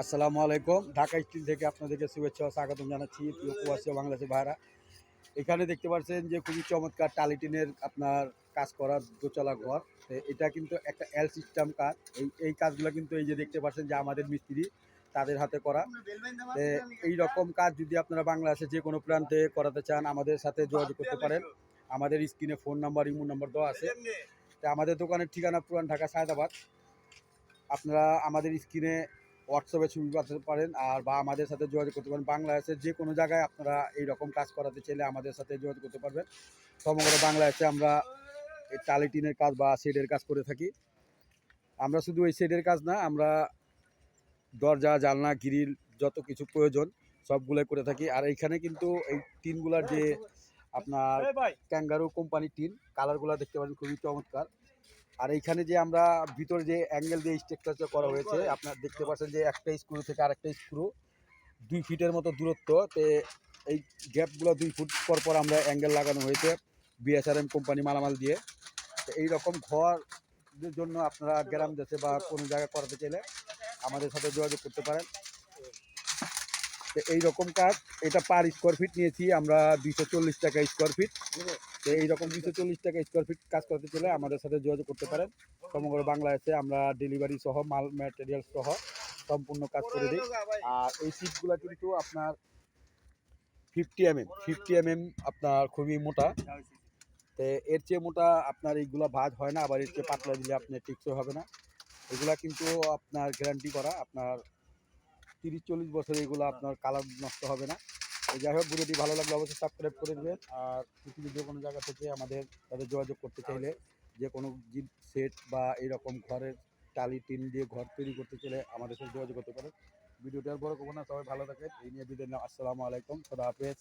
আসসালামু আলাইকুম। ঢাকা স্টিল থেকে আপনাদেরকে শুভেচ্ছা ও স্বাগতম জানাচ্ছি প্রিয় প্রবাসী ও বাংলাদেশি ভাইরা। এখানে দেখতে পাচ্ছেন যে খুবই চমৎকার টালি টিনের আপনার কাজ করা দোতলা ঘর। এটা কিন্তু একটা এল সিস্টেম কাজ। এই কাজগুলো কিন্তু এই যে দেখতে পাচ্ছেন যে আমাদের মিস্ত্রি তাদের হাতে করা। এই রকম কাজ যদি আপনারা বাংলাদেশে যে কোনো প্রান্তে করাতে চান আমাদের সাথে যোগাযোগ করতে পারেন। আমাদের স্ক্রিনে ফোন নাম্বার, ইমো নাম্বার দেওয়া আছে। আমাদের দোকানের ঠিকানা পুরান ঢাকা সায়দাবাদ। আপনারা আমাদের স্ক্রিনে হোয়াটসঅ্যাপে ছবি পাঠাতে পারেন আর বা আমাদের সাথে যোগাযোগ করতে পারেন। বাংলাদেশের যে কোনো জায়গায় আপনারা এই রকম কাজ করাতে চাইলে আমাদের সাথে যোগাযোগ করতে পারবেন। সমগ্র বাংলাদেশে আমরা এই টালি টিনের কাজ বা শেডের কাজ করে থাকি। আমরা শুধু এই শেডের কাজ না, আমরা দরজা, জানলা, গ্রিল যত কিছু প্রয়োজন সবগুলোই করে থাকি। আর এইখানে কিন্তু এই টিনগুলার যে আপনার ক্যাঙ্গারু কোম্পানির টিন, কালারগুলো দেখতে পারেন খুবই চমৎকার। আর এইখানে যে আমরা ভিতরে যে অ্যাঙ্গেল দিয়ে স্ট্রাকচারটা করা হয়েছে, আপনারা দেখতে পাচ্ছেন যে একটা স্ক্রু থেকে আরেকটা স্ক্রু 2 ফিটের মতো দূরত্ব। এই গ্যাপগুলো 2 ফুট পর পর আমরা অ্যাঙ্গেল লাগানো হয়েছে বিএসআরএম কোম্পানি মালামাল দিয়ে। তো এইরকম ঘরের জন্য আপনারা গ্রাম দেশে বা কোনো জায়গায় করাতে চাইলে আমাদের সাথে যোগাযোগ করতে পারেন। তো এইরকম কাজ এটা পার স্কোয়ার ফিট নিয়েছি আমরা 240 টাকা স্কোয়ার ফিট। তো এইরকম 240 টাকা স্কোয়ার ফিট কাজ করতে চাইলে আমাদের সাথে যোগাযোগ করতে পারেন। সমগ্র বাংলাদেশে আমরা ডেলিভারি সহ মাল ম্যাটেরিয়াল সহ সম্পূর্ণ কাজ করে দিই। আর এই সিটগুলো কিন্তু আপনার 50 mm আপনার খুবই মোটা। তো এর চেয়ে মোটা আপনার এইগুলা ভাঁজ হয় না, আবার এর চেয়ে পাতলা দিলে আপনার টেকসই হবে না। এগুলা কিন্তু আপনার গ্যারান্টি করা, আপনার 30-40 বছর এগুলো আপনার কালার নষ্ট হবে না। যাই হোক, ভিডিওটি ভালো লাগলে অবশ্যই সাবস্ক্রাইব করে দেবেন। আর পৃথিবীর যে কোনো জায়গা থেকে আমাদের সাথে যোগাযোগ করতে চাইলে, যে কোনো সেট বা এইরকম ঘরের টালি টিন দিয়ে ঘর তৈরি করতে চাইলে আমাদের সাথে যোগাযোগ করতে পারেন। ভিডিওটি আর বড় করবো না, সবাই ভালো থাকেন। এই নিয়ে বিদায় নিলাম। আসসালামু আলাইকুম, খোদা হাফেজ।